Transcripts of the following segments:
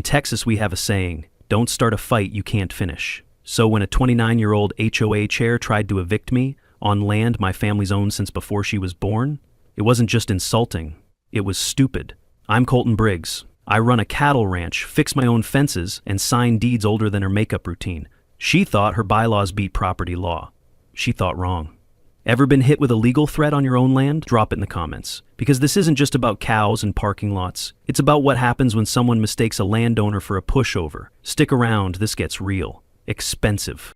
In Texas, we have a saying, don't start a fight you can't finish. So when a 29-year-old HOA chair tried to evict me on land my family's owned since before she was born, it wasn't just insulting, it was stupid. I'm Colton Briggs. I run a cattle ranch, fix my own fences, and sign deeds older than her makeup routine. She thought her bylaws beat property law. She thought wrong. Ever been hit with a legal threat on your own land? Drop it in the comments. Because this isn't just about cows and parking lots. It's about what happens when someone mistakes a landowner for a pushover. Stick around, this gets real. Expensive.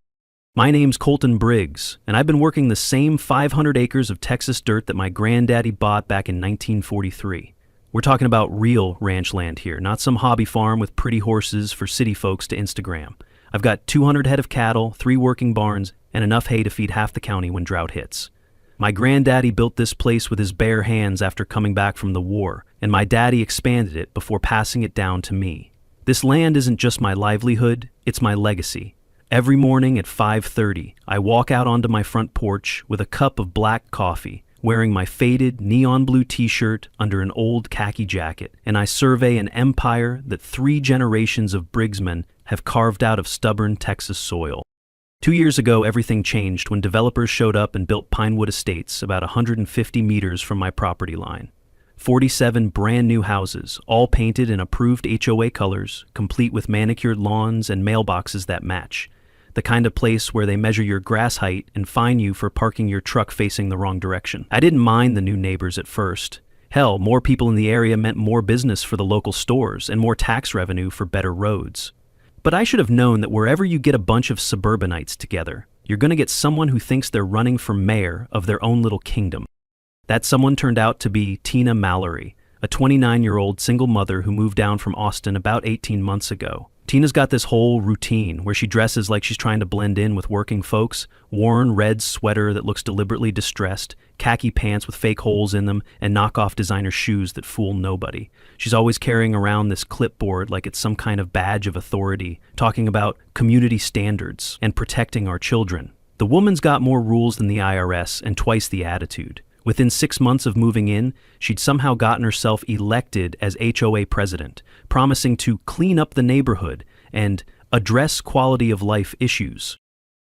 My name's Colton Briggs, and I've been working the same 500 acres of Texas dirt that my granddaddy bought back in 1943. We're talking about real ranch land here, not some hobby farm with pretty horses for city folks to Instagram. I've got 200 head of cattle, 3 working barns, and enough hay to feed half the county when drought hits. My granddaddy built this place with his bare hands after coming back from the war, and my daddy expanded it before passing it down to me. This land isn't just my livelihood, it's my legacy. Every morning at 5:30, I walk out onto my front porch with a cup of black coffee, wearing my faded neon blue t-shirt under an old khaki jacket, and I survey an empire that 3 generations of Briggsmen have carved out of stubborn Texas soil. 2 years ago, everything changed when developers showed up and built Pinewood Estates about 150 meters from my property line. 47 brand new houses, all painted in approved HOA colors, complete with manicured lawns and mailboxes that match. The kind of place where they measure your grass height and fine you for parking your truck facing the wrong direction. I didn't mind the new neighbors at first. Hell, more people in the area meant more business for the local stores and more tax revenue for better roads. But I should have known that wherever you get a bunch of suburbanites together, you're going to get someone who thinks they're running for mayor of their own little kingdom. That someone turned out to be Tina Mallory, a 29-year-old single mother who moved down from Austin about 18 months ago. Tina's got this whole routine where she dresses like she's trying to blend in with working folks, worn red sweater that looks deliberately distressed, khaki pants with fake holes in them, and knockoff designer shoes that fool nobody. She's always carrying around this clipboard like it's some kind of badge of authority, talking about community standards and protecting our children. The woman's got more rules than the IRS and twice the attitude. Within 6 months of moving in, she'd somehow gotten herself elected as HOA president, promising to clean up the neighborhood and address quality of life issues.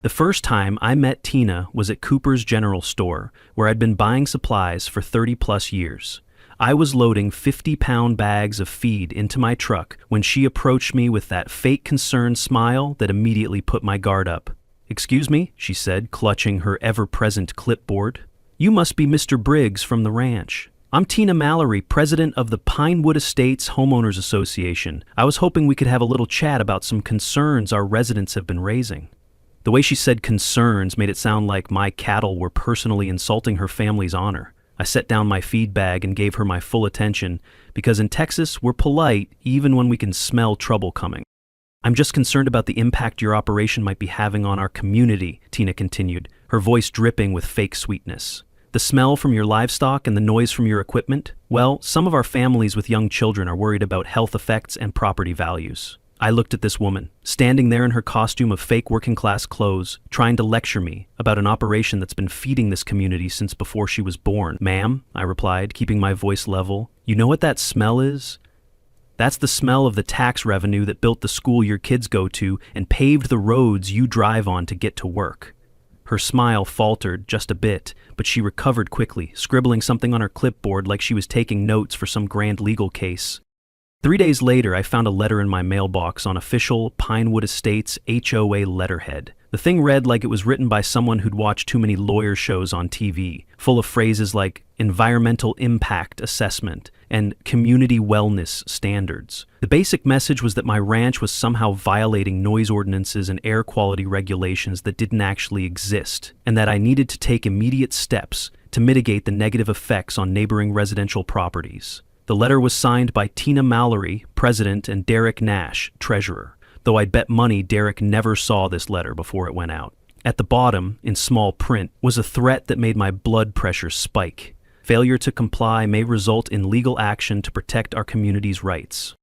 The first time I met Tina was at Cooper's General Store, where I'd been buying supplies for 30-plus years. I was loading 50-pound bags of feed into my truck when she approached me with that fake concerned smile that immediately put my guard up. "Excuse me," she said, clutching her ever-present clipboard. "You must be Mr. Briggs from the ranch. I'm Tina Mallory, president of the Pinewood Estates Homeowners Association. I was hoping we could have a little chat about some concerns our residents have been raising." The way she said concerns made it sound like my cattle were personally insulting her family's honor. I set down my feed bag and gave her my full attention, because in Texas, we're polite even when we can smell trouble coming. "I'm just concerned about the impact your operation might be having on our community," Tina continued, her voice dripping with fake sweetness. "The smell from your livestock and the noise from your equipment? Well, some of our families with young children are worried about health effects and property values." I looked at this woman, standing there in her costume of fake working-class clothes, trying to lecture me about an operation that's been feeding this community since before she was born. "Ma'am," I replied, keeping my voice level, "you know what that smell is? That's the smell of the tax revenue that built the school your kids go to and paved the roads you drive on to get to work." Her smile faltered just a bit, but she recovered quickly, scribbling something on her clipboard like she was taking notes for some grand legal case. 3 days later, I found a letter in my mailbox on official Pinewood Estates HOA letterhead. The thing read like it was written by someone who'd watched too many lawyer shows on TV, full of phrases like environmental impact assessment and community wellness standards. The basic message was that my ranch was somehow violating noise ordinances and air quality regulations that didn't actually exist, and that I needed to take immediate steps to mitigate the negative effects on neighboring residential properties. The letter was signed by Tina Mallory, president, and Derek Nash, treasurer, though I'd bet money Derek never saw this letter before it went out. At the bottom, in small print, was a threat that made my blood pressure spike. Failure to comply may result in legal action to protect our community's rights.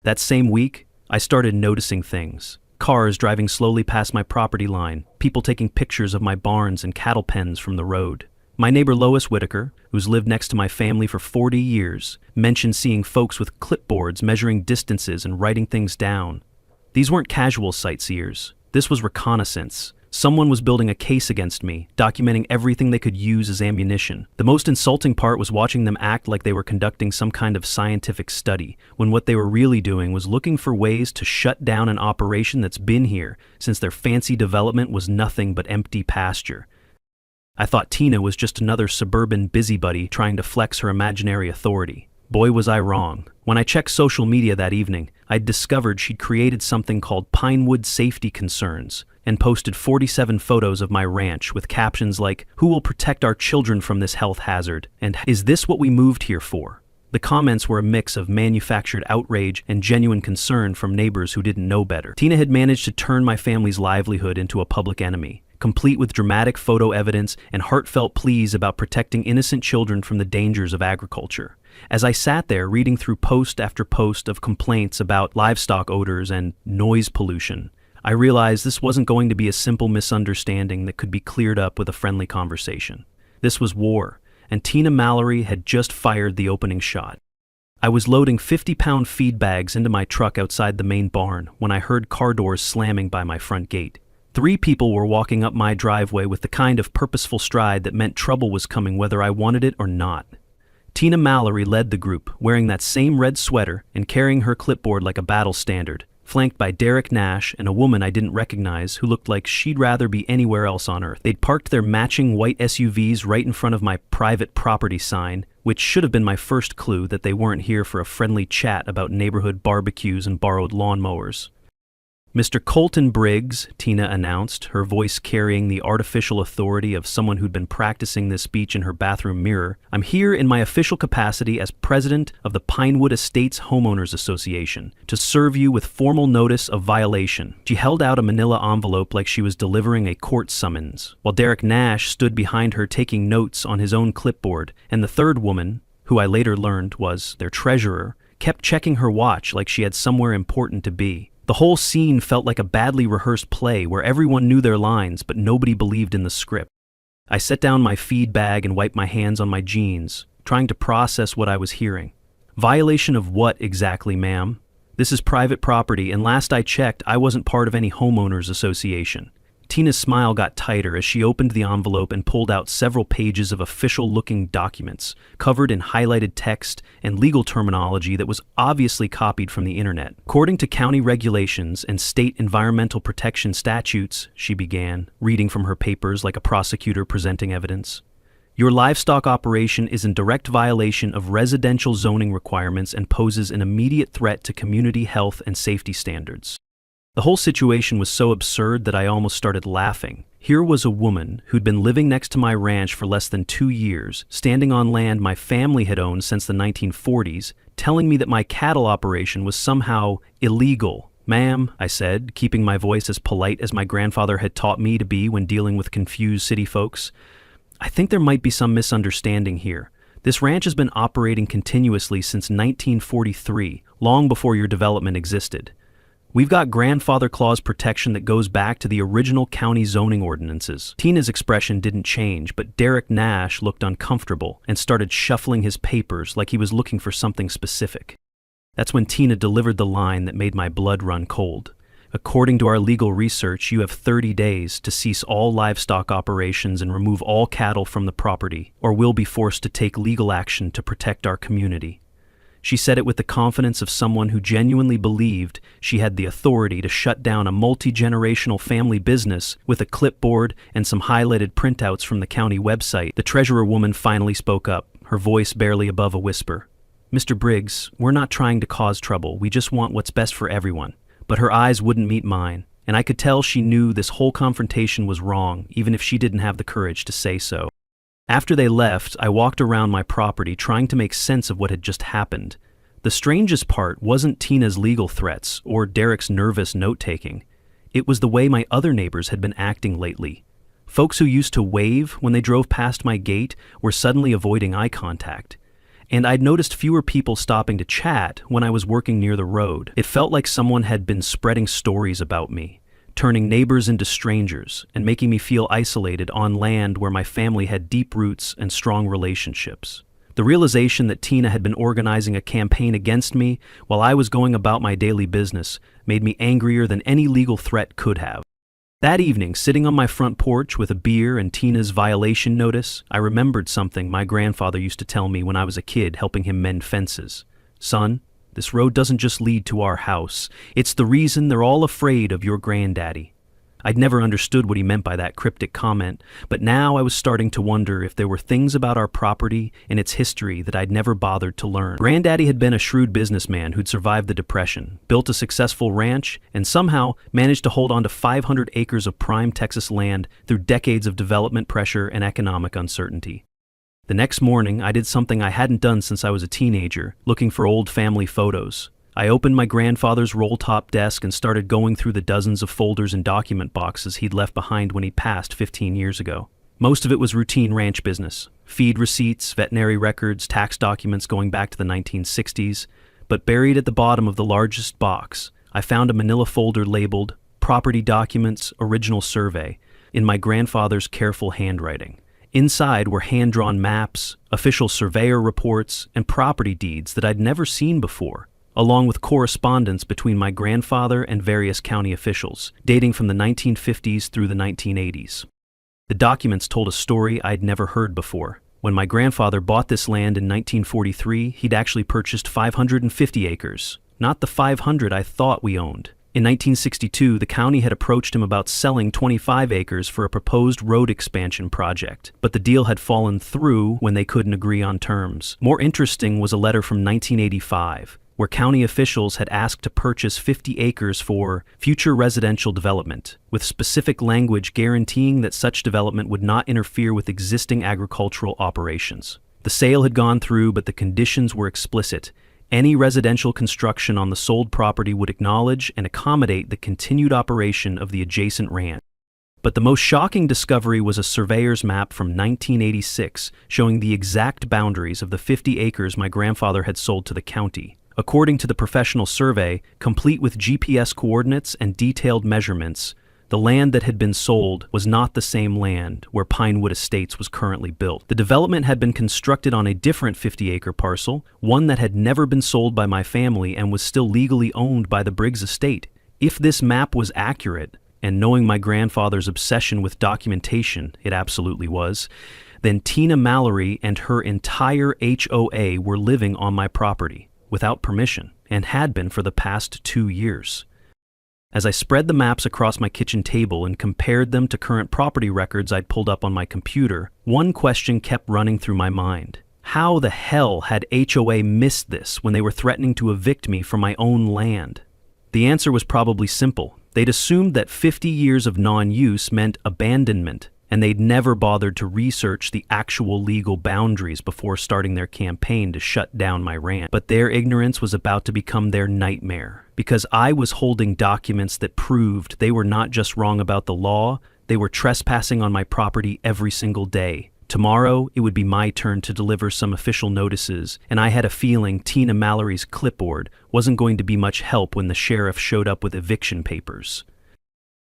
That same week, I started noticing things. Cars driving slowly past my property line, people taking pictures of my barns and cattle pens from the road. My neighbor Lois Whitaker, who's lived next to my family for 40 years, mentioned seeing folks with clipboards measuring distances and writing things down. These weren't casual sightseers. This was reconnaissance. Someone was building a case against me, documenting everything they could use as ammunition. The most insulting part was watching them act like they were conducting some kind of scientific study, when what they were really doing was looking for ways to shut down an operation that's been here since their fancy development was nothing but empty pasture. I thought Tina was just another suburban busybody trying to flex her imaginary authority. Boy, was I wrong. When I checked social media that evening, I'd discovered she'd created something called Pinewood Safety Concerns and posted 47 photos of my ranch with captions like, "Who will protect our children from this health hazard?" and "Is this what we moved here for?" The comments were a mix of manufactured outrage and genuine concern from neighbors who didn't know better. Tina had managed to turn my family's livelihood into a public enemy, complete with dramatic photo evidence and heartfelt pleas about protecting innocent children from the dangers of agriculture. As I sat there reading through post after post of complaints about livestock odors and noise pollution, I realized this wasn't going to be a simple misunderstanding that could be cleared up with a friendly conversation. This was war, and Tina Mallory had just fired the opening shot. I was loading 50-pound feed bags into my truck outside the main barn when I heard car doors slamming by my front gate. 3 people were walking up my driveway with the kind of purposeful stride that meant trouble was coming whether I wanted it or not. Tina Mallory led the group, wearing that same red sweater and carrying her clipboard like a battle standard, flanked by Derek Nash and a woman I didn't recognize who looked like she'd rather be anywhere else on earth. They'd parked their matching white SUVs right in front of my private property sign, which should have been my first clue that they weren't here for a friendly chat about neighborhood barbecues and borrowed lawnmowers. "Mr. Colton Briggs," Tina announced, her voice carrying the artificial authority of someone who'd been practicing this speech in her bathroom mirror, "I'm here in my official capacity as president of the Pinewood Estates Homeowners Association to serve you with formal notice of violation." She held out a manila envelope like she was delivering a court summons, while Derek Nash stood behind her taking notes on his own clipboard, and the third woman, who I later learned was their treasurer, kept checking her watch like she had somewhere important to be. The whole scene felt like a badly rehearsed play where everyone knew their lines but nobody believed in the script. I set down my feed bag and wiped my hands on my jeans, trying to process what I was hearing. "Violation of what exactly, ma'am? This is private property, and last I checked, I wasn't part of any homeowners association." Tina's smile got tighter as she opened the envelope and pulled out several pages of official-looking documents, covered in highlighted text and legal terminology that was obviously copied from the internet. "According to county regulations and state environmental protection statutes," she began, reading from her papers like a prosecutor presenting evidence, "your livestock operation is in direct violation of residential zoning requirements and poses an immediate threat to community health and safety standards." The whole situation was so absurd that I almost started laughing. Here was a woman who'd been living next to my ranch for less than 2 years, standing on land my family had owned since the 1940s, telling me that my cattle operation was somehow illegal. "Ma'am," I said, keeping my voice as polite as my grandfather had taught me to be when dealing with confused city folks, "I think there might be some misunderstanding here. This ranch has been operating continuously since 1943, long before your development existed. We've got grandfather clause protection that goes back to the original county zoning ordinances." Tina's expression didn't change, but Derek Nash looked uncomfortable and started shuffling his papers like he was looking for something specific. That's when Tina delivered the line that made my blood run cold. "According to our legal research, you have 30 days to cease all livestock operations and remove all cattle from the property, or we'll be forced to take legal action to protect our community." She said it with the confidence of someone who genuinely believed she had the authority to shut down a multi-generational family business with a clipboard and some highlighted printouts from the county website. The treasurer woman finally spoke up, her voice barely above a whisper. "Mr. Briggs, we're not trying to cause trouble. We just want what's best for everyone." But her eyes wouldn't meet mine, and I could tell she knew this whole confrontation was wrong, even if she didn't have the courage to say so. After they left, I walked around my property trying to make sense of what had just happened. The strangest part wasn't Tina's legal threats or Derek's nervous note-taking. It was the way my other neighbors had been acting lately. Folks who used to wave when they drove past my gate were suddenly avoiding eye contact. And I'd noticed fewer people stopping to chat when I was working near the road. It felt like someone had been spreading stories about me, turning neighbors into strangers and making me feel isolated on land where my family had deep roots and strong relationships. The realization that Tina had been organizing a campaign against me while I was going about my daily business made me angrier than any legal threat could have. That evening, sitting on my front porch with a beer and Tina's violation notice, I remembered something my grandfather used to tell me when I was a kid helping him mend fences. Son, this road doesn't just lead to our house. It's the reason they're all afraid of your granddaddy. I'd never understood what he meant by that cryptic comment, but now I was starting to wonder if there were things about our property and its history that I'd never bothered to learn. Granddaddy had been a shrewd businessman who'd survived the Depression, built a successful ranch, and somehow managed to hold on to 500 acres of prime Texas land through decades of development pressure and economic uncertainty. The next morning, I did something I hadn't done since I was a teenager, looking for old family photos. I opened my grandfather's roll-top desk and started going through the dozens of folders and document boxes he'd left behind when he passed 15 years ago. Most of it was routine ranch business, feed receipts, veterinary records, tax documents going back to the 1960s, but buried at the bottom of the largest box, I found a manila folder labeled Property Documents, Original Survey, in my grandfather's careful handwriting. Inside were hand-drawn maps, official surveyor reports, and property deeds that I'd never seen before, along with correspondence between my grandfather and various county officials, dating from the 1950s through the 1980s. The documents told a story I'd never heard before. When my grandfather bought this land in 1943, he'd actually purchased 550 acres, not the 500 I thought we owned. In 1962, the county had approached him about selling 25 acres for a proposed road expansion project, but the deal had fallen through when they couldn't agree on terms. More interesting was a letter from 1985, where county officials had asked to purchase 50 acres for future residential development, with specific language guaranteeing that such development would not interfere with existing agricultural operations. The sale had gone through, but the conditions were explicit. Any residential construction on the sold property would acknowledge and accommodate the continued operation of the adjacent ranch. But the most shocking discovery was a surveyor's map from 1986 showing the exact boundaries of the 50 acres my grandfather had sold to the county. According to the professional survey, complete with GPS coordinates and detailed measurements, the land that had been sold was not the same land where Pinewood Estates was currently built. The development had been constructed on a different 50-acre parcel, one that had never been sold by my family and was still legally owned by the Briggs estate. If this map was accurate, and knowing my grandfather's obsession with documentation, it absolutely was, then Tina Mallory and her entire HOA were living on my property without permission, and had been for the past 2 years. As I spread the maps across my kitchen table and compared them to current property records I'd pulled up on my computer, one question kept running through my mind. How the hell had HOA missed this when they were threatening to evict me from my own land? The answer was probably simple. They'd assumed that 50 years of non-use meant abandonment, and they'd never bothered to research the actual legal boundaries before starting their campaign to shut down my ranch. But their ignorance was about to become their nightmare, because I was holding documents that proved they were not just wrong about the law, they were trespassing on my property every single day. Tomorrow, it would be my turn to deliver some official notices, and I had a feeling Tina Mallory's clipboard wasn't going to be much help when the sheriff showed up with eviction papers.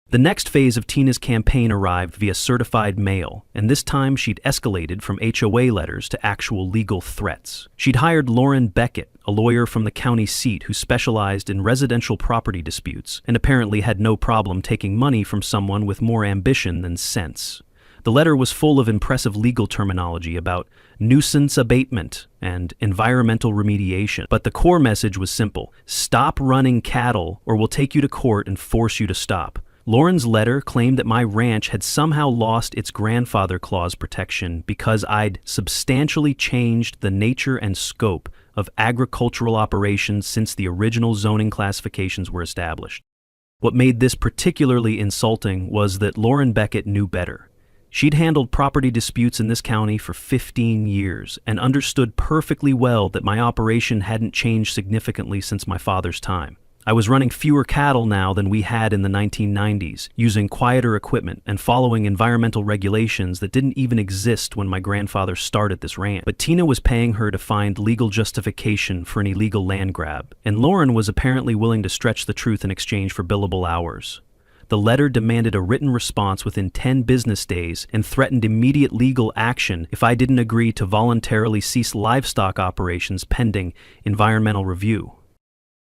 The next phase of Tina's campaign arrived via certified mail, and this time she'd escalated from HOA letters to actual legal threats. She'd hired Lauren Beckett, a lawyer from the county seat who specialized in residential property disputes, and apparently had no problem taking money from someone with more ambition than sense. The letter was full of impressive legal terminology about nuisance abatement and environmental remediation, but the core message was simple: stop running cattle or we'll take you to court and force you to stop. Lauren's letter claimed that my ranch had somehow lost its grandfather clause protection because I'd substantially changed the nature and scope of agricultural operations since the original zoning classifications were established. What made this particularly insulting was that Lauren Beckett knew better. She'd handled property disputes in this county for 15 years and understood perfectly well that my operation hadn't changed significantly since my father's time. I was running fewer cattle now than we had in the 1990s, using quieter equipment and following environmental regulations that didn't even exist when my grandfather started this ranch. But Tina was paying her to find legal justification for an illegal land grab, and Lauren was apparently willing to stretch the truth in exchange for billable hours. The letter demanded a written response within 10 business days and threatened immediate legal action if I didn't agree to voluntarily cease livestock operations pending environmental review.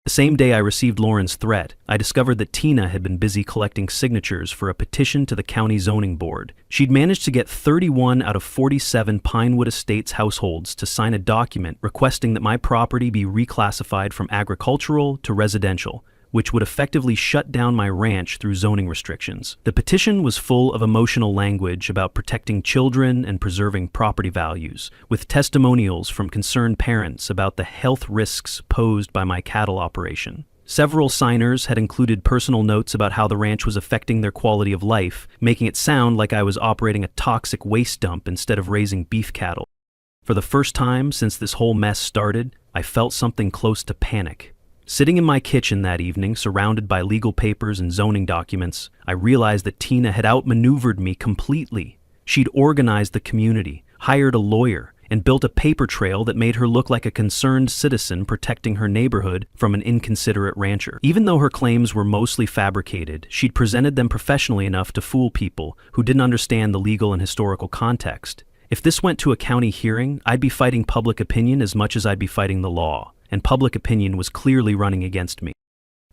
The same day I received Lauren's threat, I discovered that Tina had been busy collecting signatures for a petition to the county zoning board. She'd managed to get 31 out of 47 Pinewood Estates households to sign a document requesting that my property be reclassified from agricultural to residential, which would effectively shut down my ranch through zoning restrictions. The petition was full of emotional language about protecting children and preserving property values, with testimonials from concerned parents about the health risks posed by my cattle operation. Several signers had included personal notes about how the ranch was affecting their quality of life, making it sound like I was operating a toxic waste dump instead of raising beef cattle. For the first time since this whole mess started, I felt something close to panic. Sitting in my kitchen that evening, surrounded by legal papers and zoning documents, I realized that Tina had outmaneuvered me completely. She'd organized the community, hired a lawyer, and built a paper trail that made her look like a concerned citizen protecting her neighborhood from an inconsiderate rancher. Even though her claims were mostly fabricated, she'd presented them professionally enough to fool people who didn't understand the legal and historical context. If this went to a county hearing, I'd be fighting public opinion as much as I'd be fighting the law, and public opinion was clearly running against me.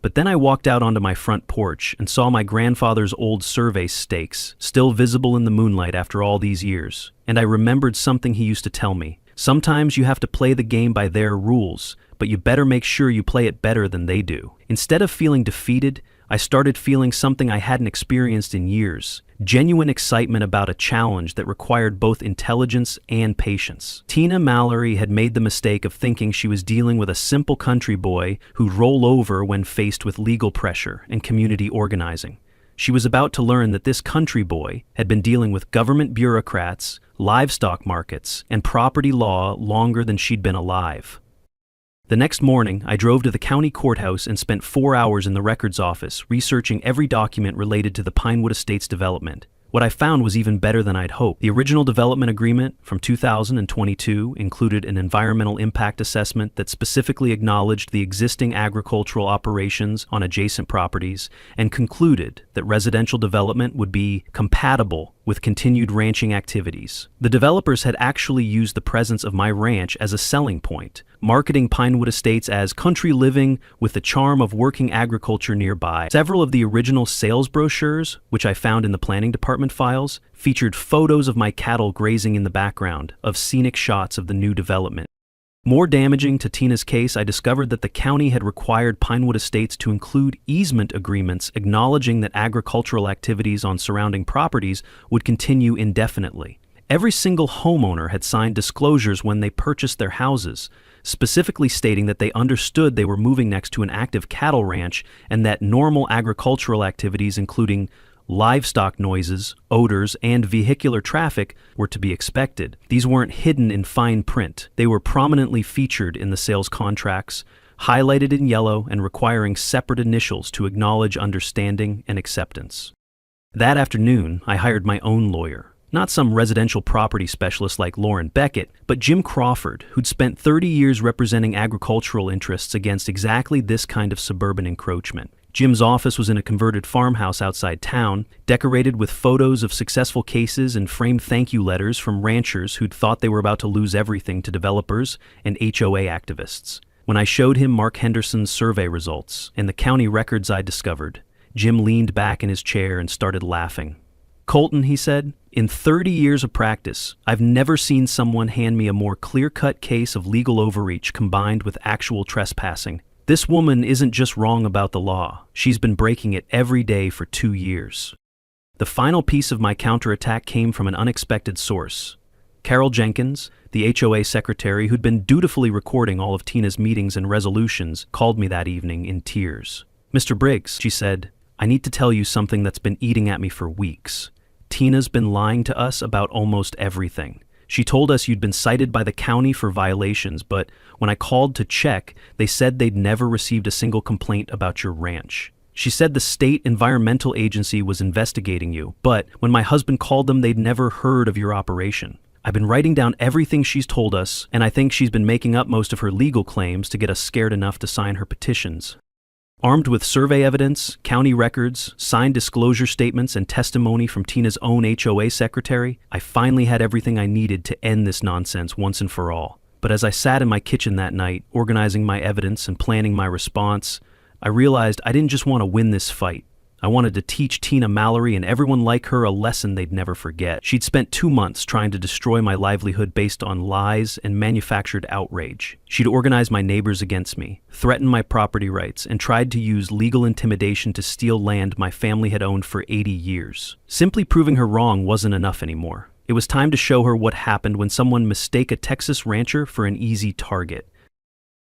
But then I walked out onto my front porch and saw my grandfather's old survey stakes, still visible in the moonlight after all these years, and I remembered something he used to tell me. Sometimes you have to play the game by their rules, but you better make sure you play it better than they do. Instead of feeling defeated, I started feeling something I hadn't experienced in years, genuine excitement about a challenge that required both intelligence and patience. Tina Mallory had made the mistake of thinking she was dealing with a simple country boy who'd roll over when faced with legal pressure and community organizing. She was about to learn that this country boy had been dealing with government bureaucrats, livestock markets, and property law longer than she'd been alive. The next morning, I drove to the county courthouse and spent 4 hours in the records office researching every document related to the Pinewood Estates development. What I found was even better than I'd hoped. The original development agreement from 2022 included an environmental impact assessment that specifically acknowledged the existing agricultural operations on adjacent properties and concluded that residential development would be compatible with continued ranching activities. The developers had actually used the presence of my ranch as a selling point, marketing Pinewood Estates as country living with the charm of working agriculture nearby. Several of the original sales brochures, which I found in the planning department files, featured photos of my cattle grazing in the background, of scenic shots of the new development. More damaging to Tina's case, I discovered that the county had required Pinewood Estates to include easement agreements acknowledging that agricultural activities on surrounding properties would continue indefinitely. Every single homeowner had signed disclosures when they purchased their houses, specifically stating that they understood they were moving next to an active cattle ranch and that normal agricultural activities, including livestock noises, odors, and vehicular traffic, were to be expected. These weren't hidden in fine print. They were prominently featured in the sales contracts, highlighted in yellow and requiring separate initials to acknowledge understanding and acceptance. That afternoon, I hired my own lawyer. Not some residential property specialist like Lauren Beckett, but Jim Crawford, who'd spent 30 years representing agricultural interests against exactly this kind of suburban encroachment. Jim's office was in a converted farmhouse outside town, decorated with photos of successful cases and framed thank you letters from ranchers who'd thought they were about to lose everything to developers and HOA activists. When I showed him Mark Henderson's survey results and the county records I'd discovered, Jim leaned back in his chair and started laughing. "Colton," he said, "in 30 years of practice, I've never seen someone hand me a more clear-cut case of legal overreach combined with actual trespassing. This woman isn't just wrong about the law. She's been breaking it every day for 2 years." The final piece of my counterattack came from an unexpected source. Carol Jenkins, the HOA secretary who'd been dutifully recording all of Tina's meetings and resolutions, called me that evening in tears. "Mr. Briggs," she said, "I need to tell you something that's been eating at me for weeks. Tina's been lying to us about almost everything. She told us you'd been cited by the county for violations, but when I called to check, they said they'd never received a single complaint about your ranch. She said the state environmental agency was investigating you, but when my husband called them, they'd never heard of your operation. I've been writing down everything she's told us, and I think she's been making up most of her legal claims to get us scared enough to sign her petitions." Armed with survey evidence, county records, signed disclosure statements, and testimony from Tina's own HOA secretary, I finally had everything I needed to end this nonsense once and for all. But as I sat in my kitchen that night, organizing my evidence and planning my response, I realized I didn't just want to win this fight. I wanted to teach Tina Mallory and everyone like her a lesson they'd never forget. She'd spent 2 months trying to destroy my livelihood based on lies and manufactured outrage. She'd organized my neighbors against me, threatened my property rights, and tried to use legal intimidation to steal land my family had owned for 80 years. Simply proving her wrong wasn't enough anymore. It was time to show her what happened when someone mistake a Texas rancher for an easy target.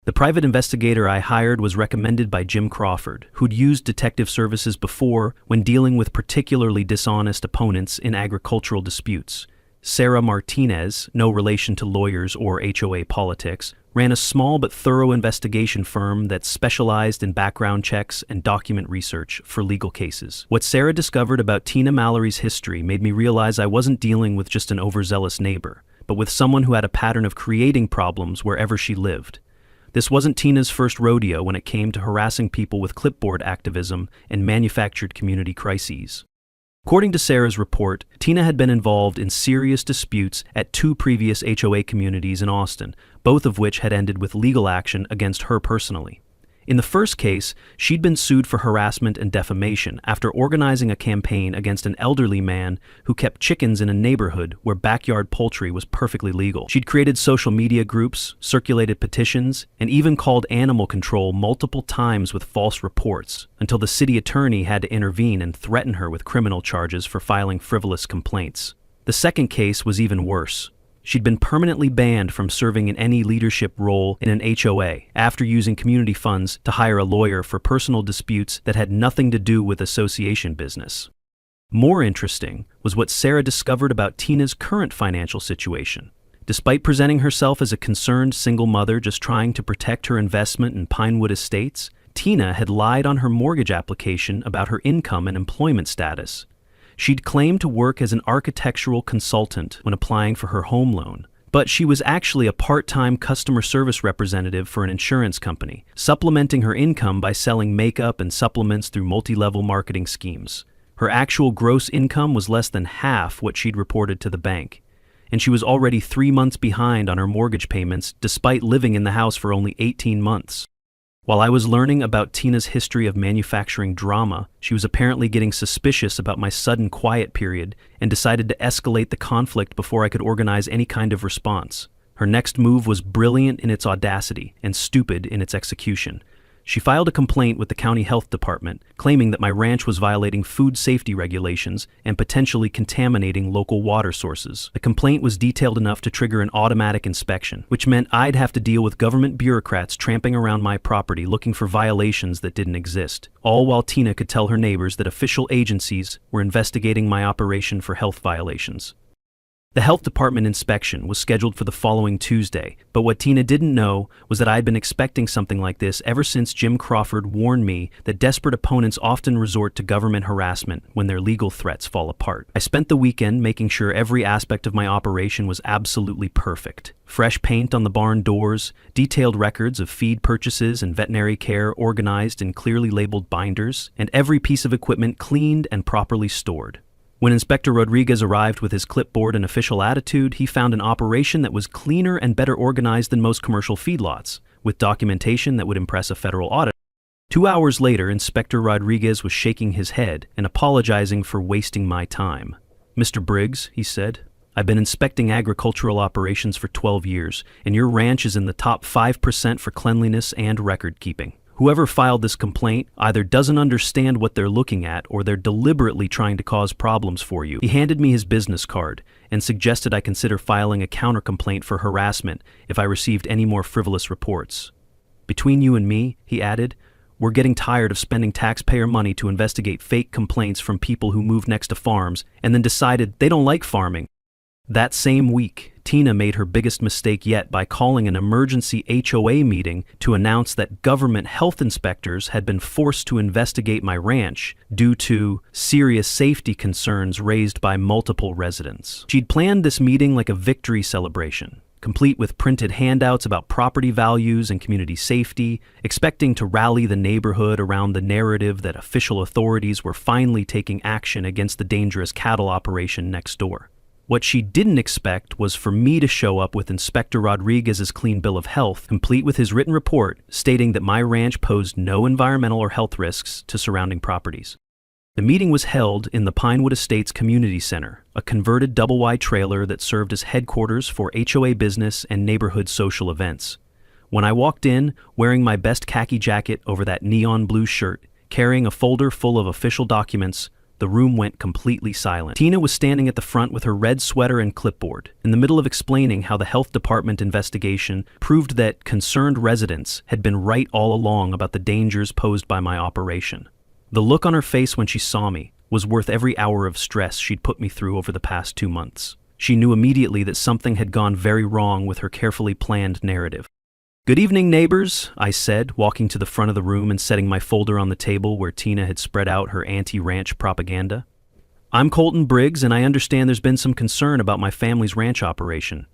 The private investigator I hired was recommended by Jim Crawford, who'd used detective services before when dealing with particularly dishonest opponents in agricultural disputes. Sarah Martinez, no relation to lawyers or HOA politics, ran a small but thorough investigation firm that specialized in background checks and document research for legal cases. What Sarah discovered about Tina Mallory's history made me realize I wasn't dealing with just an overzealous neighbor, but with someone who had a pattern of creating problems wherever she lived. This wasn't Tina's first rodeo when it came to harassing people with clipboard activism and manufactured community crises. According to Sarah's report, Tina had been involved in serious disputes at 2 previous HOA communities in Austin, both of which had ended with legal action against her personally. In the first case, she'd been sued for harassment and defamation after organizing a campaign against an elderly man who kept chickens in a neighborhood where backyard poultry was perfectly legal. She'd created social media groups, circulated petitions, and even called animal control multiple times with false reports, until the city attorney had to intervene and threaten her with criminal charges for filing frivolous complaints. The second case was even worse. She'd been permanently banned from serving in any leadership role in an HOA after using community funds to hire a lawyer for personal disputes that had nothing to do with association business. More interesting was what Sarah discovered about Tina's current financial situation. Despite presenting herself as a concerned single mother just trying to protect her investment in Pinewood Estates, Tina had lied on her mortgage application about her income and employment status. She'd claimed to work as an architectural consultant when applying for her home loan, but she was actually a part-time customer service representative for an insurance company, supplementing her income by selling makeup and supplements through multi-level marketing schemes. Her actual gross income was less than half what she'd reported to the bank, and she was already 3 months behind on her mortgage payments despite living in the house for only 18 months. While I was learning about Tina's history of manufacturing drama, she was apparently getting suspicious about my sudden quiet period and decided to escalate the conflict before I could organize any kind of response. Her next move was brilliant in its audacity and stupid in its execution. She filed a complaint with the county health department, claiming that my ranch was violating food safety regulations and potentially contaminating local water sources. The complaint was detailed enough to trigger an automatic inspection, which meant I'd have to deal with government bureaucrats tramping around my property looking for violations that didn't exist, all while Tina could tell her neighbors that official agencies were investigating my operation for health violations. The health department inspection was scheduled for the following Tuesday, but what Tina didn't know was that I'd been expecting something like this ever since Jim Crawford warned me that desperate opponents often resort to government harassment when their legal threats fall apart. I spent the weekend making sure every aspect of my operation was absolutely perfect. Fresh paint on the barn doors, detailed records of feed purchases and veterinary care organized in clearly labeled binders, and every piece of equipment cleaned and properly stored. When Inspector Rodriguez arrived with his clipboard and official attitude, he found an operation that was cleaner and better organized than most commercial feedlots, with documentation that would impress a federal audit. 2 hours later, Inspector Rodriguez was shaking his head and apologizing for wasting my time. "Mr. Briggs," he said, "I've been inspecting agricultural operations for 12 years, and your ranch is in the top 5% for cleanliness and record keeping. Whoever filed this complaint either doesn't understand what they're looking at or they're deliberately trying to cause problems for you." He handed me his business card and suggested I consider filing a counter-complaint for harassment if I received any more frivolous reports. "Between you and me," he added, "we're getting tired of spending taxpayer money to investigate fake complaints from people who moved next to farms and then decided they don't like farming." That same week, Tina made her biggest mistake yet by calling an emergency HOA meeting to announce that government health inspectors had been forced to investigate my ranch due to serious safety concerns raised by multiple residents. She'd planned this meeting like a victory celebration, complete with printed handouts about property values and community safety, expecting to rally the neighborhood around the narrative that official authorities were finally taking action against the dangerous cattle operation next door. What she didn't expect was for me to show up with Inspector Rodriguez's clean bill of health, complete with his written report stating that my ranch posed no environmental or health risks to surrounding properties. The meeting was held in the Pinewood Estates Community Center, a converted double-wide trailer that served as headquarters for HOA business and neighborhood social events. When I walked in, wearing my best khaki jacket over that neon blue shirt, carrying a folder full of official documents, the room went completely silent. Tina was standing at the front with her red sweater and clipboard, in the middle of explaining how the health department investigation proved that concerned residents had been right all along about the dangers posed by my operation. The look on her face when she saw me was worth every hour of stress she'd put me through over the past 2 months. She knew immediately that something had gone very wrong with her carefully planned narrative. "Good evening, neighbors," I said, walking to the front of the room and setting my folder on the table where Tina had spread out her anti-ranch propaganda. "I'm Colton Briggs, and I understand there's been some concern about my family's ranch operation.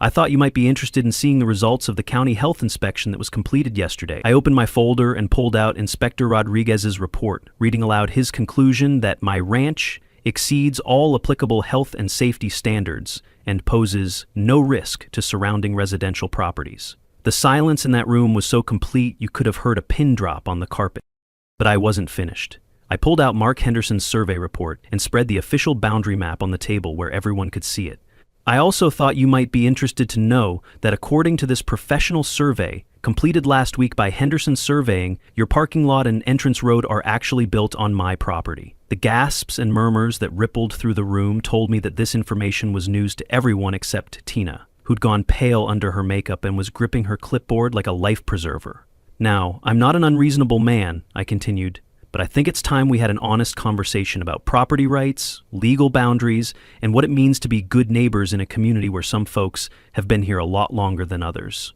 I thought you might be interested in seeing the results of the county health inspection that was completed yesterday." I opened my folder and pulled out Inspector Rodriguez's report, reading aloud his conclusion that my ranch exceeds all applicable health and safety standards and poses no risk to surrounding residential properties. The silence in that room was so complete you could have heard a pin drop on the carpet. But I wasn't finished. I pulled out Mark Henderson's survey report and spread the official boundary map on the table where everyone could see it. I also thought you might be interested to know that according to this professional survey, completed last week by Henderson Surveying, your parking lot and entrance road are actually built on my property. The gasps and murmurs that rippled through the room told me that this information was news to everyone except Tina, who'd gone pale under her makeup and was gripping her clipboard like a life preserver. "Now, I'm not an unreasonable man," I continued, "but I think it's time we had an honest conversation about property rights, legal boundaries, and what it means to be good neighbors in a community where some folks have been here a lot longer than others."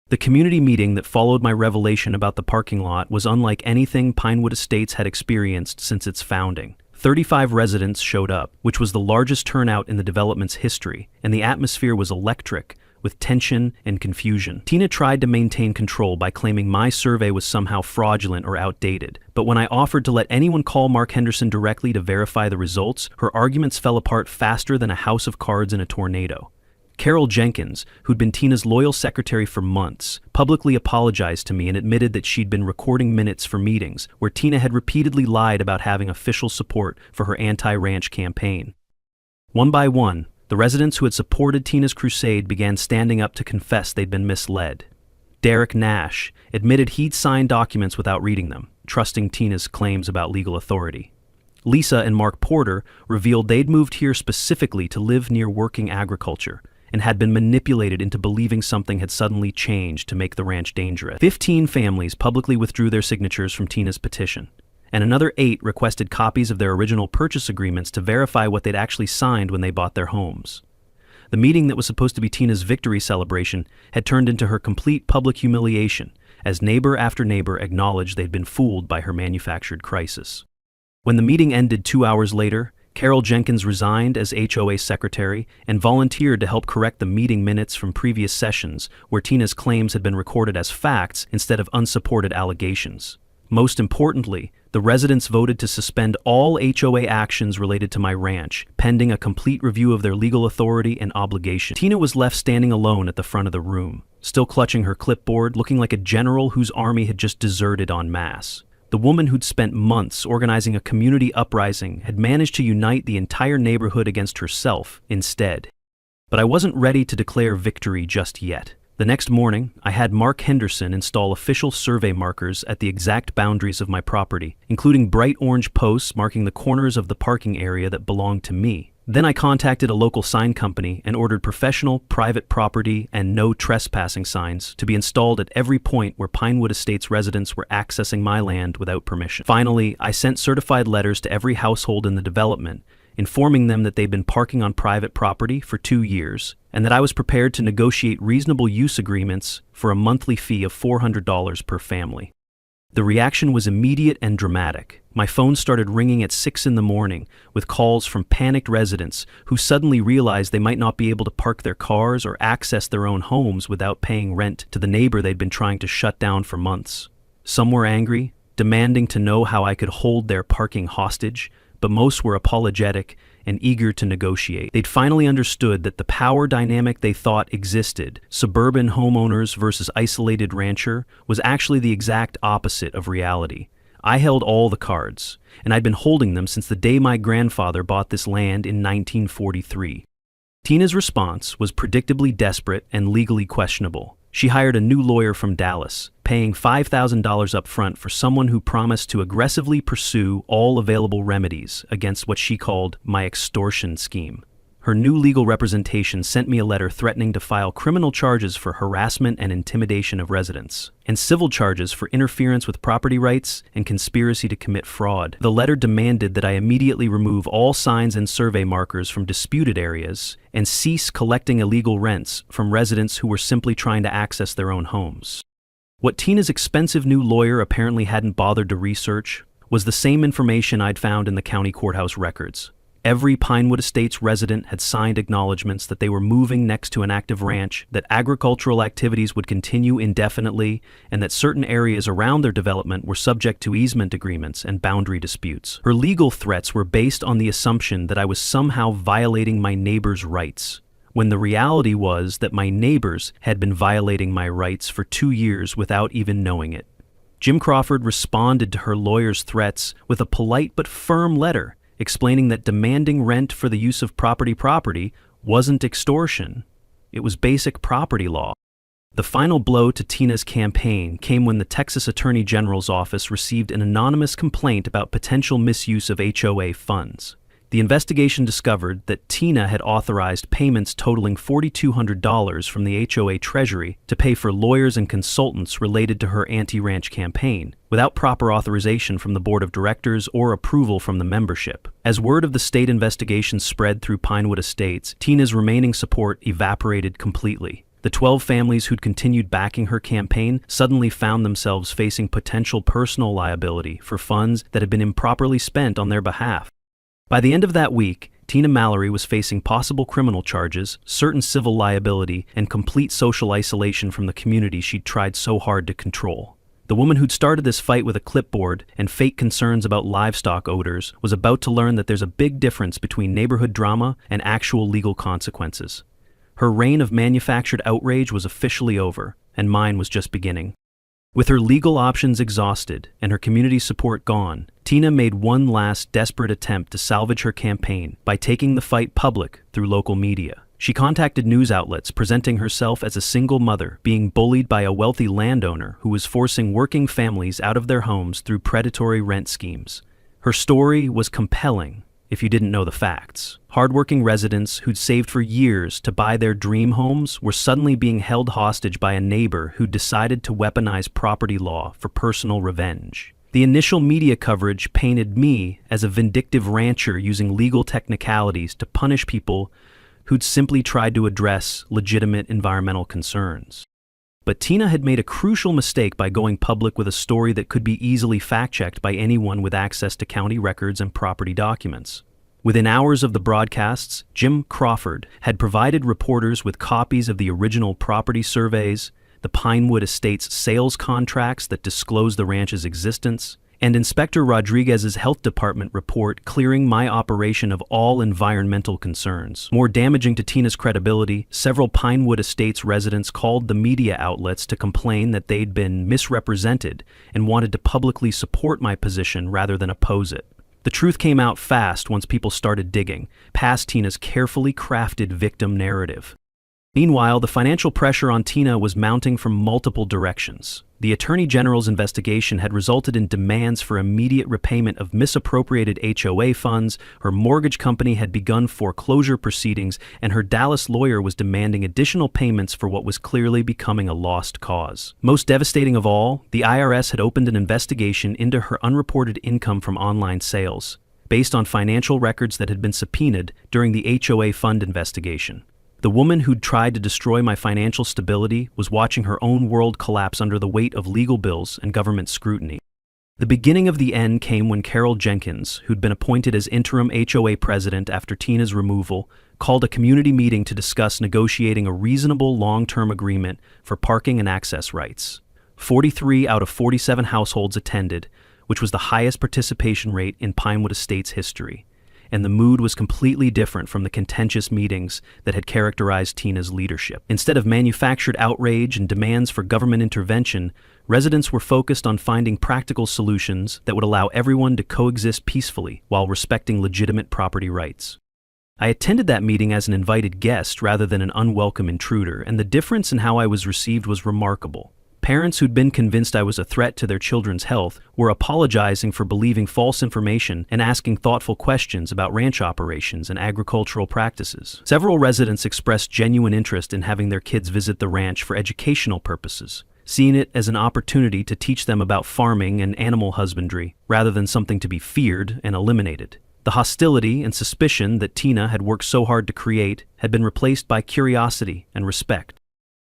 The community meeting that followed my revelation about the parking lot was unlike anything Pinewood Estates had experienced since its founding. 35 residents showed up, which was the largest turnout in the development's history, and the atmosphere was electric, with tension and confusion. Tina tried to maintain control by claiming my survey was somehow fraudulent or outdated, but when I offered to let anyone call Mark Henderson directly to verify the results, her arguments fell apart faster than a house of cards in a tornado. Carol Jenkins, who'd been Tina's loyal secretary for months, publicly apologized to me and admitted that she'd been recording minutes for meetings where Tina had repeatedly lied about having official support for her anti-ranch campaign. One by one, the residents who had supported Tina's crusade began standing up to confess they'd been misled. Derek Nash admitted he'd signed documents without reading them, trusting Tina's claims about legal authority. Lisa and Mark Porter revealed they'd moved here specifically to live near working agriculture and had been manipulated into believing something had suddenly changed to make the ranch dangerous. 15 families publicly withdrew their signatures from Tina's petition, and another 8 requested copies of their original purchase agreements to verify what they'd actually signed when they bought their homes. The meeting that was supposed to be Tina's victory celebration had turned into her complete public humiliation, as neighbor after neighbor acknowledged they'd been fooled by her manufactured crisis. When the meeting ended 2 hours later, Carol Jenkins resigned as HOA secretary and volunteered to help correct the meeting minutes from previous sessions where Tina's claims had been recorded as facts instead of unsupported allegations. Most importantly, the residents voted to suspend all HOA actions related to my ranch, pending a complete review of their legal authority and obligation. Tina was left standing alone at the front of the room, still clutching her clipboard, looking like a general whose army had just deserted en masse. The woman who'd spent months organizing a community uprising had managed to unite the entire neighborhood against herself instead. But I wasn't ready to declare victory just yet. The next morning, I had Mark Henderson install official survey markers at the exact boundaries of my property, including bright orange posts marking the corners of the parking area that belonged to me. Then I contacted a local sign company and ordered professional, private property, and no trespassing signs to be installed at every point where Pinewood Estates residents were accessing my land without permission. Finally, I sent certified letters to every household in the development, informing them that they'd been parking on private property for 2 years, and that I was prepared to negotiate reasonable use agreements for a monthly fee of $400 per family. The reaction was immediate and dramatic. My phone started ringing at 6 in the morning with calls from panicked residents who suddenly realized they might not be able to park their cars or access their own homes without paying rent to the neighbor they'd been trying to shut down for months. Some were angry, demanding to know how I could hold their parking hostage, but most were apologetic and eager to negotiate. They'd finally understood that the power dynamic they thought existed, suburban homeowners versus isolated rancher, was actually the exact opposite of reality. I held all the cards, and I'd been holding them since the day my grandfather bought this land in 1943. Tina's response was predictably desperate and legally questionable. She hired a new lawyer from Dallas, paying $5,000 up front for someone who promised to aggressively pursue all available remedies against what she called my extortion scheme. Her new legal representation sent me a letter threatening to file criminal charges for harassment and intimidation of residents, and civil charges for interference with property rights and conspiracy to commit fraud. The letter demanded that I immediately remove all signs and survey markers from disputed areas and cease collecting illegal rents from residents who were simply trying to access their own homes. What Tina's expensive new lawyer apparently hadn't bothered to research was the same information I'd found in the county courthouse records. Every Pinewood Estates resident had signed acknowledgments that they were moving next to an active ranch, that agricultural activities would continue indefinitely, and that certain areas around their development were subject to easement agreements and boundary disputes. Her legal threats were based on the assumption that I was somehow violating my neighbors' rights, when the reality was that my neighbors had been violating my rights for 2 years without even knowing it. Jim Crawford responded to her lawyer's threats with a polite but firm letter, explaining that demanding rent for the use of property wasn't extortion. It was basic property law. The final blow to Tina's campaign came when the Texas Attorney General's office received an anonymous complaint about potential misuse of HOA funds. The investigation discovered that Tina had authorized payments totaling $4,200 from the HOA treasury to pay for lawyers and consultants related to her anti-ranch campaign, without proper authorization from the board of directors or approval from the membership. As word of the state investigation spread through Pinewood Estates, Tina's remaining support evaporated completely. The 12 families who'd continued backing her campaign suddenly found themselves facing potential personal liability for funds that had been improperly spent on their behalf. By the end of that week, Tina Mallory was facing possible criminal charges, certain civil liability, and complete social isolation from the community she'd tried so hard to control. The woman who'd started this fight with a clipboard and fake concerns about livestock odors was about to learn that there's a big difference between neighborhood drama and actual legal consequences. Her reign of manufactured outrage was officially over, and mine was just beginning. With her legal options exhausted and her community support gone, Tina made one last desperate attempt to salvage her campaign by taking the fight public through local media. She contacted news outlets presenting herself as a single mother being bullied by a wealthy landowner who was forcing working families out of their homes through predatory rent schemes. Her story was compelling if you didn't know the facts. Hardworking residents who'd saved for years to buy their dream homes were suddenly being held hostage by a neighbor who decided to weaponize property law for personal revenge. The initial media coverage painted me as a vindictive rancher using legal technicalities to punish people who'd simply tried to address legitimate environmental concerns. But Tina had made a crucial mistake by going public with a story that could be easily fact-checked by anyone with access to county records and property documents. Within hours of the broadcasts, Jim Crawford had provided reporters with copies of the original property surveys, the Pinewood Estates sales contracts that disclose the ranch's existence, and Inspector Rodriguez's health department report clearing my operation of all environmental concerns. More damaging to Tina's credibility, several Pinewood Estates residents called the media outlets to complain that they'd been misrepresented and wanted to publicly support my position rather than oppose it. The truth came out fast once people started digging past Tina's carefully crafted victim narrative. Meanwhile, the financial pressure on Tina was mounting from multiple directions. The Attorney General's investigation had resulted in demands for immediate repayment of misappropriated HOA funds, her mortgage company had begun foreclosure proceedings, and her Dallas lawyer was demanding additional payments for what was clearly becoming a lost cause. Most devastating of all, the IRS had opened an investigation into her unreported income from online sales, based on financial records that had been subpoenaed during the HOA fund investigation. The woman who'd tried to destroy my financial stability was watching her own world collapse under the weight of legal bills and government scrutiny. The beginning of the end came when Carol Jenkins, who'd been appointed as interim HOA president after Tina's removal, called a community meeting to discuss negotiating a reasonable long-term agreement for parking and access rights. 43 out of 47 households attended, which was the highest participation rate in Pinewood Estates history. And the mood was completely different from the contentious meetings that had characterized Tina's leadership. Instead of manufactured outrage and demands for government intervention, residents were focused on finding practical solutions that would allow everyone to coexist peacefully while respecting legitimate property rights. I attended that meeting as an invited guest rather than an unwelcome intruder, and the difference in how I was received was remarkable. Parents who'd been convinced I was a threat to their children's health were apologizing for believing false information and asking thoughtful questions about ranch operations and agricultural practices. Several residents expressed genuine interest in having their kids visit the ranch for educational purposes, seeing it as an opportunity to teach them about farming and animal husbandry, rather than something to be feared and eliminated. The hostility and suspicion that Tina had worked so hard to create had been replaced by curiosity and respect.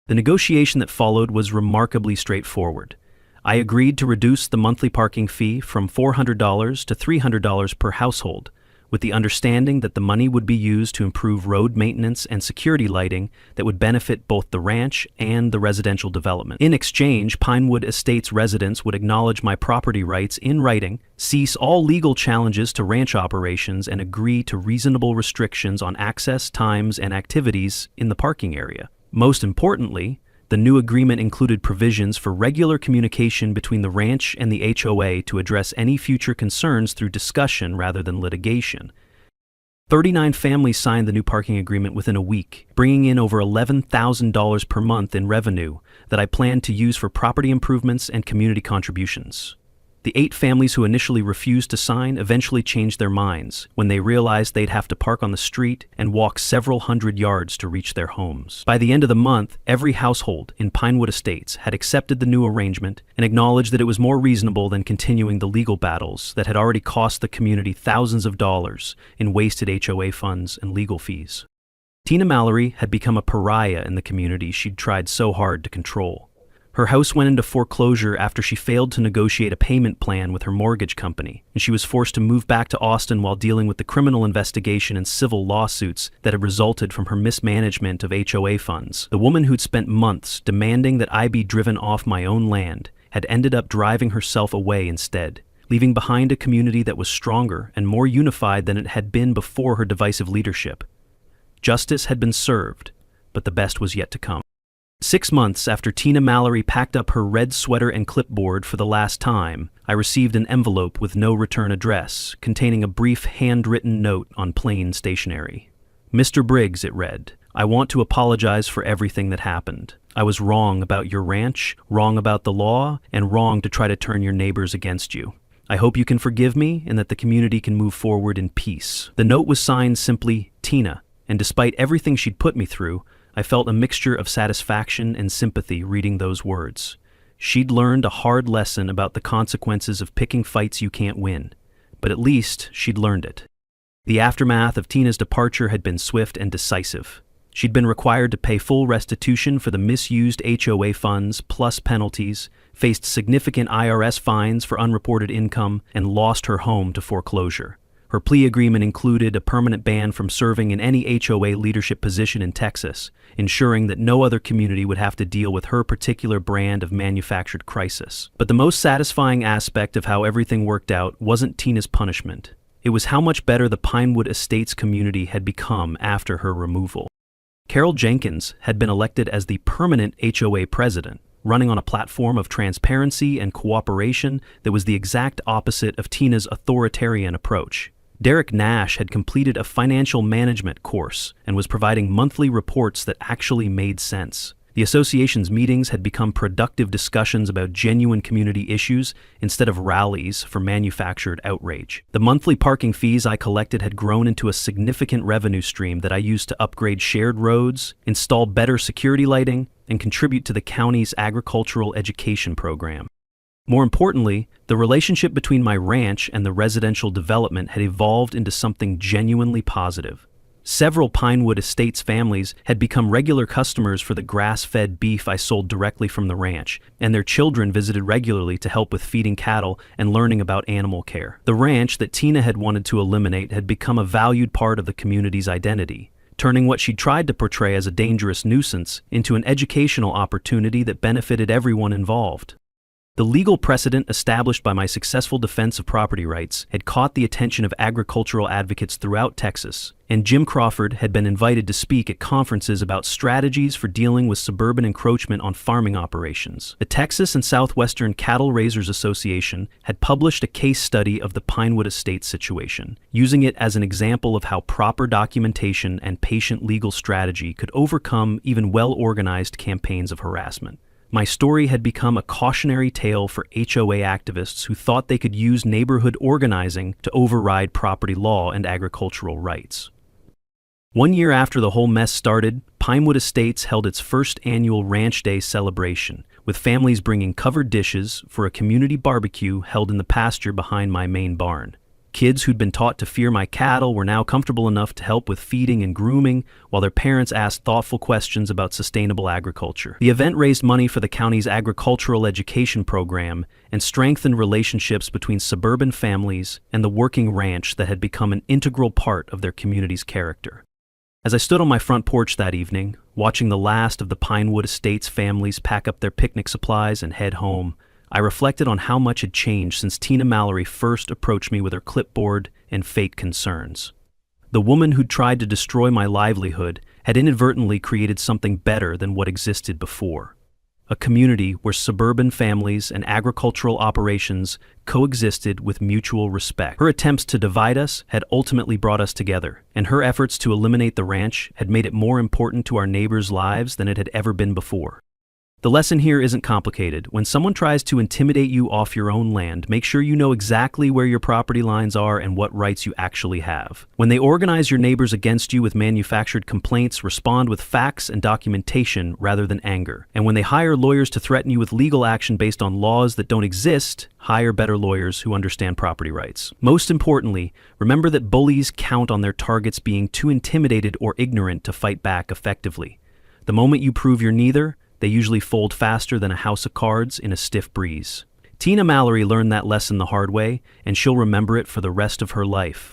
The negotiation that followed was remarkably straightforward. I agreed to reduce the monthly parking fee from $400 to $300 per household, with the understanding that the money would be used to improve road maintenance and security lighting that would benefit both the ranch and the residential development. In exchange, Pinewood Estates residents would acknowledge my property rights in writing, cease all legal challenges to ranch operations, and agree to reasonable restrictions on access, times, and activities in the parking area. Most importantly, the new agreement included provisions for regular communication between the ranch and the HOA to address any future concerns through discussion rather than litigation. 39 families signed the new parking agreement within a week, bringing in over $11,000 per month in revenue that I planned to use for property improvements and community contributions. The 8 families who initially refused to sign eventually changed their minds when they realized they'd have to park on the street and walk several hundred yards to reach their homes. By the end of the month, every household in Pinewood Estates had accepted the new arrangement and acknowledged that it was more reasonable than continuing the legal battles that had already cost the community thousands of dollars in wasted HOA funds and legal fees. Tina Mallory had become a pariah in the community she'd tried so hard to control. Her house went into foreclosure after she failed to negotiate a payment plan with her mortgage company, and she was forced to move back to Austin while dealing with the criminal investigation and civil lawsuits that had resulted from her mismanagement of HOA funds. The woman who'd spent months demanding that I be driven off my own land had ended up driving herself away instead, leaving behind a community that was stronger and more unified than it had been before her divisive leadership. Justice had been served, but the best was yet to come. 6 months after Tina Mallory packed up her red sweater and clipboard for the last time, I received an envelope with no return address, containing a brief handwritten note on plain stationery. "Mr. Briggs," it read, "I want to apologize for everything that happened. I was wrong about your ranch, wrong about the law, and wrong to try to turn your neighbors against you. I hope you can forgive me and that the community can move forward in peace." The note was signed simply Tina, and despite everything she'd put me through, I felt a mixture of satisfaction and sympathy reading those words. She'd learned a hard lesson about the consequences of picking fights you can't win, but at least she'd learned it. The aftermath of Tina's departure had been swift and decisive. She'd been required to pay full restitution for the misused HOA funds plus penalties, faced significant IRS fines for unreported income, and lost her home to foreclosure. Her plea agreement included a permanent ban from serving in any HOA leadership position in Texas, ensuring that no other community would have to deal with her particular brand of manufactured crisis. But the most satisfying aspect of how everything worked out wasn't Tina's punishment. It was how much better the Pinewood Estates community had become after her removal. Carol Jenkins had been elected as the permanent HOA president, running on a platform of transparency and cooperation that was the exact opposite of Tina's authoritarian approach. Derek Nash had completed a financial management course and was providing monthly reports that actually made sense. The association's meetings had become productive discussions about genuine community issues instead of rallies for manufactured outrage. The monthly parking fees I collected had grown into a significant revenue stream that I used to upgrade shared roads, install better security lighting, and contribute to the county's agricultural education program. More importantly, the relationship between my ranch and the residential development had evolved into something genuinely positive. Several Pinewood Estates families had become regular customers for the grass-fed beef I sold directly from the ranch, and their children visited regularly to help with feeding cattle and learning about animal care. The ranch that Tina had wanted to eliminate had become a valued part of the community's identity, turning what she tried to portray as a dangerous nuisance into an educational opportunity that benefited everyone involved. The legal precedent established by my successful defense of property rights had caught the attention of agricultural advocates throughout Texas, and Jim Crawford had been invited to speak at conferences about strategies for dealing with suburban encroachment on farming operations. The Texas and Southwestern Cattle Raisers Association had published a case study of the Pinewood Estates situation, using it as an example of how proper documentation and patient legal strategy could overcome even well-organized campaigns of harassment. My story had become a cautionary tale for HOA activists who thought they could use neighborhood organizing to override property law and agricultural rights. 1 year after the whole mess started, Pinewood Estates held its first annual Ranch Day celebration, with families bringing covered dishes for a community barbecue held in the pasture behind my main barn. Kids who'd been taught to fear my cattle were now comfortable enough to help with feeding and grooming, while their parents asked thoughtful questions about sustainable agriculture. The event raised money for the county's agricultural education program and strengthened relationships between suburban families and the working ranch that had become an integral part of their community's character. As I stood on my front porch that evening, watching the last of the Pinewood Estates families pack up their picnic supplies and head home, I reflected on how much had changed since Tina Mallory first approached me with her clipboard and fake concerns. The woman who'd tried to destroy my livelihood had inadvertently created something better than what existed before. A community where suburban families and agricultural operations coexisted with mutual respect. Her attempts to divide us had ultimately brought us together, and her efforts to eliminate the ranch had made it more important to our neighbors' lives than it had ever been before. The lesson here isn't complicated. When someone tries to intimidate you off your own land, make sure you know exactly where your property lines are and what rights you actually have. When they organize your neighbors against you with manufactured complaints, respond with facts and documentation rather than anger. And when they hire lawyers to threaten you with legal action based on laws that don't exist, hire better lawyers who understand property rights. Most importantly, remember that bullies count on their targets being too intimidated or ignorant to fight back effectively. The moment you prove you're neither, they usually fold faster than a house of cards in a stiff breeze. Tina Mallory learned that lesson the hard way, and she'll remember it for the rest of her life.